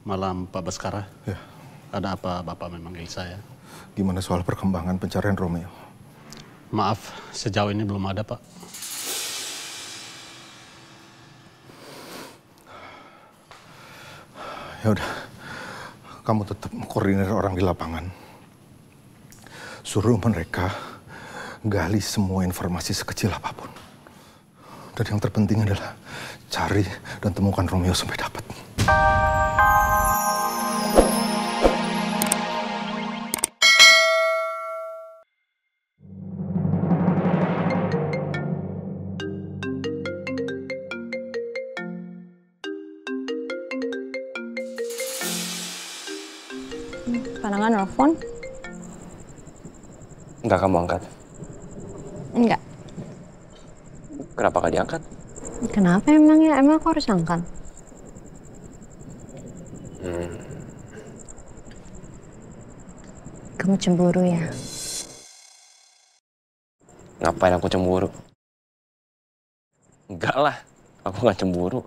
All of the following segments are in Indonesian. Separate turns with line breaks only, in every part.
Malam Pak Baskara.
Ya.
Ada apa Bapak memanggil saya?
Gimana soal perkembangan pencarian Romeo?
Maaf, sejauh ini belum ada Pak.
Ya udah, kamu tetap koordinir orang di lapangan. Suruh mereka gali semua informasi sekecil apapun. Dan yang terpenting adalah cari dan temukan Romeo sampai dapat.
Pandangan nelfon?
Enggak, kamu angkat.
Enggak.
Kenapa gak diangkat?
Kenapa emang ya? Emang aku harus angkat? Kamu cemburu ya?
Ngapain aku cemburu? Enggak lah, aku gak cemburu.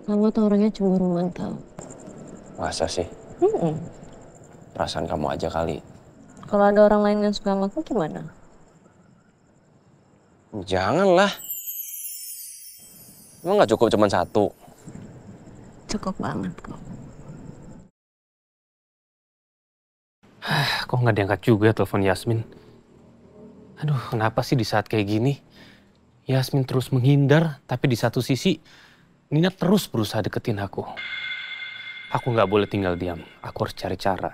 Kamu tuh orangnya cemburuan tau.
Masa sih? Perasaan kamu aja kali.
Kalau ada orang lain yang suka sama aku gimana?
Janganlah. Emang gak cukup cuma satu?
Cukup banget kok.
Kok nggak diangkat juga telepon Yasmin? Aduh, kenapa sih di saat kayak gini? Yasmin terus menghindar, tapi di satu sisi Nina terus berusaha deketin aku. Aku nggak boleh tinggal diam, aku harus cari cara.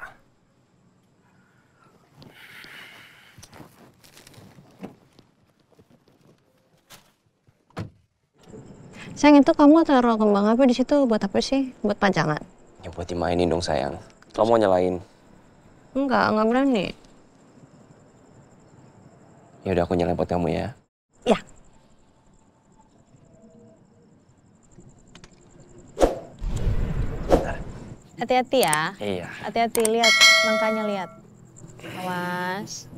Sayang, itu kamu taruh kembang api di situ buat apa sih? Buat pajangan?
Ya buat dimainin dong sayang. Kamu mau nyalain?
Enggak berani.
Ya udah aku nyalain buat kamu ya.
Ya. Hati-hati ya.
Iya.
Hati-hati, lihat langkahnya, lihat. Awas.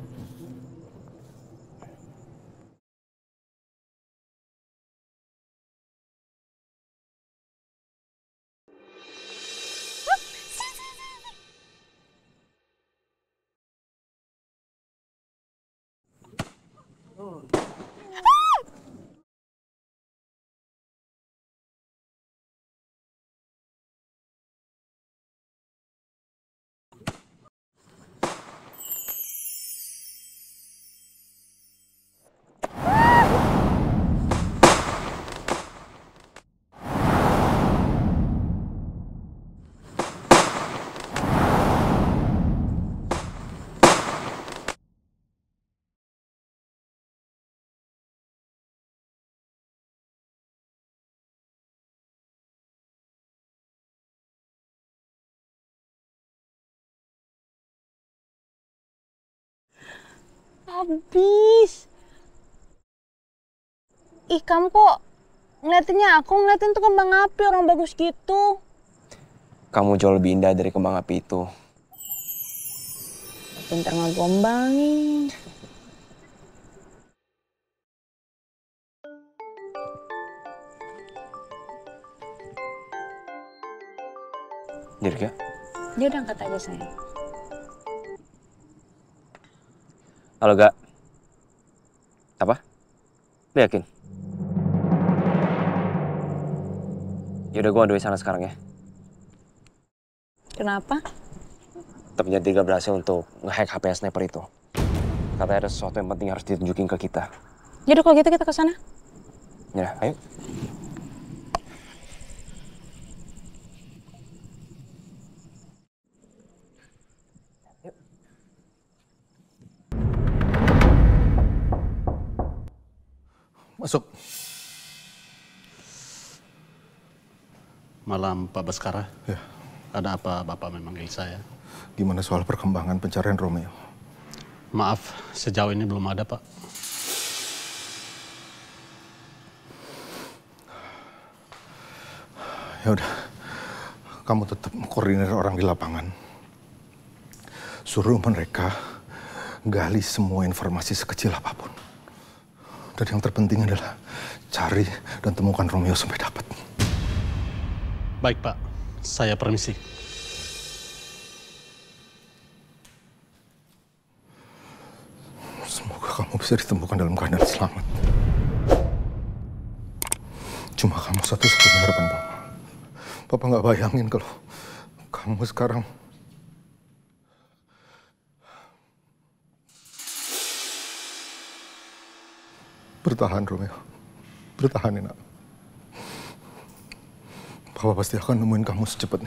Habis. Ih, kamu kok ngeliatinnya aku ngeliatin tuh kembang api, orang bagus gitu.
Kamu jauh lebih indah dari kembang api itu.
Pintar ngegombangin.
Dirga?
Dia udah angkat aja, sayang.
Halo, Gak. Apa? Lu yakin? Yaudah, gue on the way sana sekarang ya.
Kenapa?
Tapi Dirga berhasil untuk nge-hack HP sniper itu. Katanya ada sesuatu yang penting harus ditunjukin ke kita.
Yaudah kalau gitu kita ke sana.
Ya, ayo.
Masuk.
Malam Pak Baskara.
Ya.
Ada apa Bapak memanggil saya?
Gimana soal perkembangan pencarian Romeo?
Maaf, sejauh ini belum ada Pak.
Ya udah, kamu tetap koordinir orang di lapangan. Suruh mereka gali semua informasi sekecil apapun. Dan yang terpenting adalah cari dan temukan Romeo sampai dapat.
Baik Pak, saya permisi.
Semoga kamu bisa ditemukan dalam keadaan selamat. Cuma kamu satu-satunya harapan Papa. Papa nggak bayangin kalau kamu sekarang bertahan, Romeo. Bertahan, Nak. Papa pasti akan nemuin kamu secepatnya.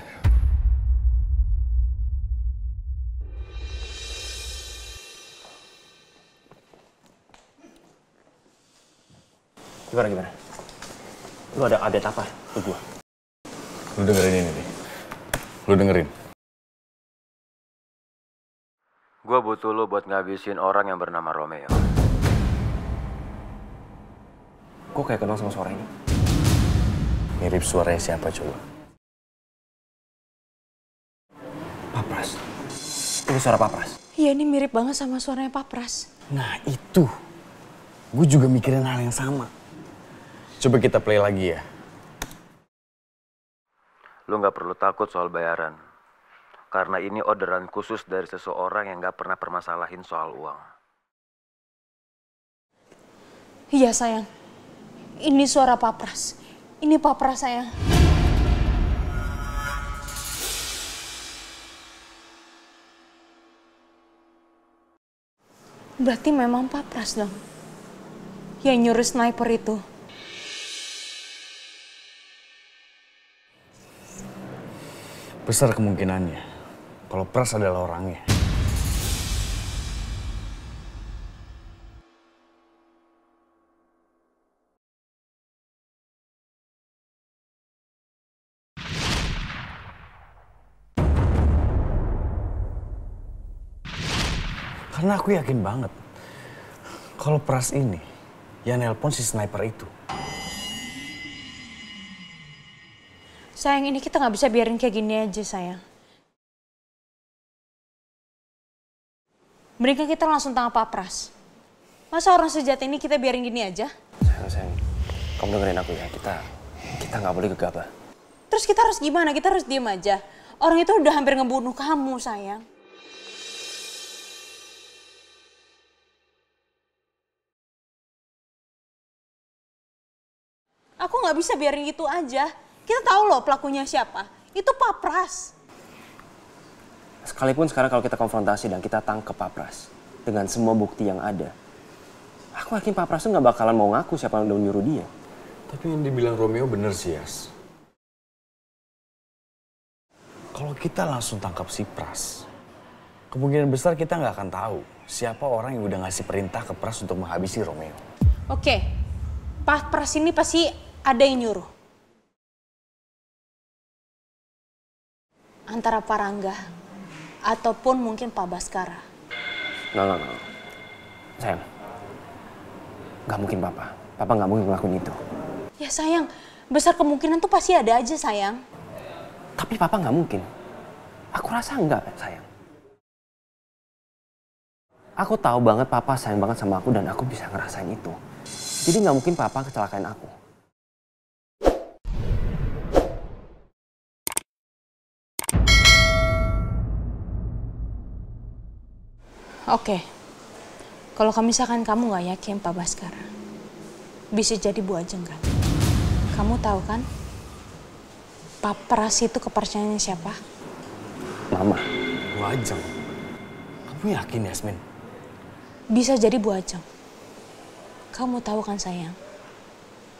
Gimana? Lu ada update apa ke gua?
Lu dengerin ini nih. Lu dengerin.
Gua butuh lu buat ngabisin orang yang bernama Romeo.
Gua kayak kenal sama suara ini.
Mirip suaranya siapa coba?
Papras. Ini suara Papras.
Iya, ini mirip banget sama suaranya Pak Pras.
Nah itu. Gue juga mikirin hal yang sama. Coba kita play lagi ya.
Lu nggak perlu takut soal bayaran. Karena ini orderan khusus dari seseorang yang nggak pernah permasalahin soal uang.
Iya sayang, ini suara Pak Pras. Ini Pak Pras sayang. Berarti memang Pak Pras dong yang nyuruh sniper itu.
Besar kemungkinannya kalau Pras adalah orangnya. Karena aku yakin banget kalau Pras ini yang nelpon si sniper itu.
Sayang, ini kita nggak bisa biarin kayak gini aja sayang. Mendingan kita langsung tangkap Pak Pras. Masa orang sejahat ini kita biarin gini aja?
Sayang, kamu dengerin aku ya. Kita nggak boleh gegabah.
Terus kita harus gimana? Kita harus diem aja. Orang itu udah hampir ngebunuh kamu sayang. Aku nggak bisa biarin gitu aja. Kita tahu loh pelakunya siapa. Itu Pak Pras.
Sekalipun sekarang kalau kita konfrontasi dan kita tangkap Pak Pras dengan semua bukti yang ada, aku yakin Pak Pras tuh nggak bakalan mau ngaku siapa yang udah nyuruh dia.
Tapi yang dibilang Romeo bener sih, Yas. Kalau kita langsung tangkap si Pras, kemungkinan besar kita nggak akan tahu siapa orang yang udah ngasih perintah ke Pras untuk menghabisi Romeo.
Oke, Pak Pras ini pasti ada yang nyuruh. Antara Pak Rangga ataupun mungkin Pak Baskara.
Nggak. Sayang, nggak mungkin Papa. Papa nggak mungkin ngelakuin itu.
Ya sayang, besar kemungkinan tuh pasti ada aja sayang.
Tapi Papa nggak mungkin. Aku rasa enggak, sayang. Aku tahu banget Papa sayang banget sama aku dan aku bisa ngerasain itu. Jadi nggak mungkin Papa kecelakain aku.
Oke, kalau misalkan kamu nggak yakin Pak Baskara, bisa jadi Bu Ajeng kan? Kamu tahu kan, Pak Pras itu kepercayaannya siapa?
Mama.
Bu Ajeng. Kamu yakin, Yasmin?
Bisa jadi Bu Ajeng. Kamu tahu kan sayang,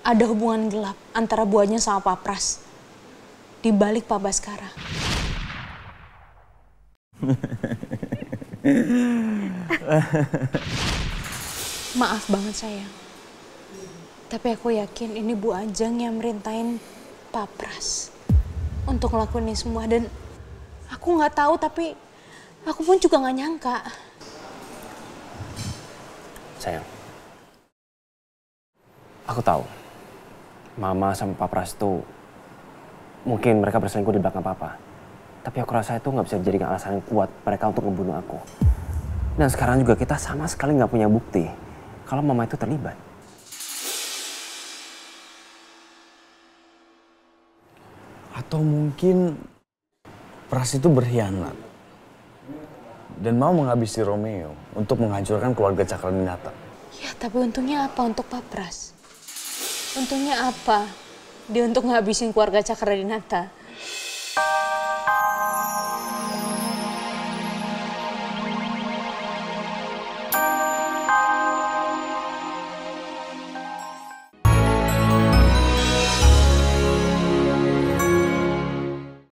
ada hubungan gelap antara Bu Ajeng sama Pak Pras di balik Pak Baskara. Maaf banget sayang, tapi aku yakin ini Bu Ajeng yang merintahin Pak Pras untuk ngelakuin ini semua. Dan aku nggak tahu, tapi aku pun juga nggak nyangka.
Sayang, aku tahu Mama sama Pak Pras tuh mungkin mereka berselingkuh di belakang Papa. Tapi aku rasa itu nggak bisa dijadikan alasan yang kuat mereka untuk membunuh aku. Dan sekarang juga kita sama sekali nggak punya bukti kalau Mama itu terlibat.
Atau Atau mungkin Pras itu berkhianat dan mau menghabisi Romeo untuk menghancurkan keluarga Cakraningrat.
Ya, tapi untungnya apa untuk Pak Pras? Untungnya apa dia untuk ngabisin keluarga Cakraningrat?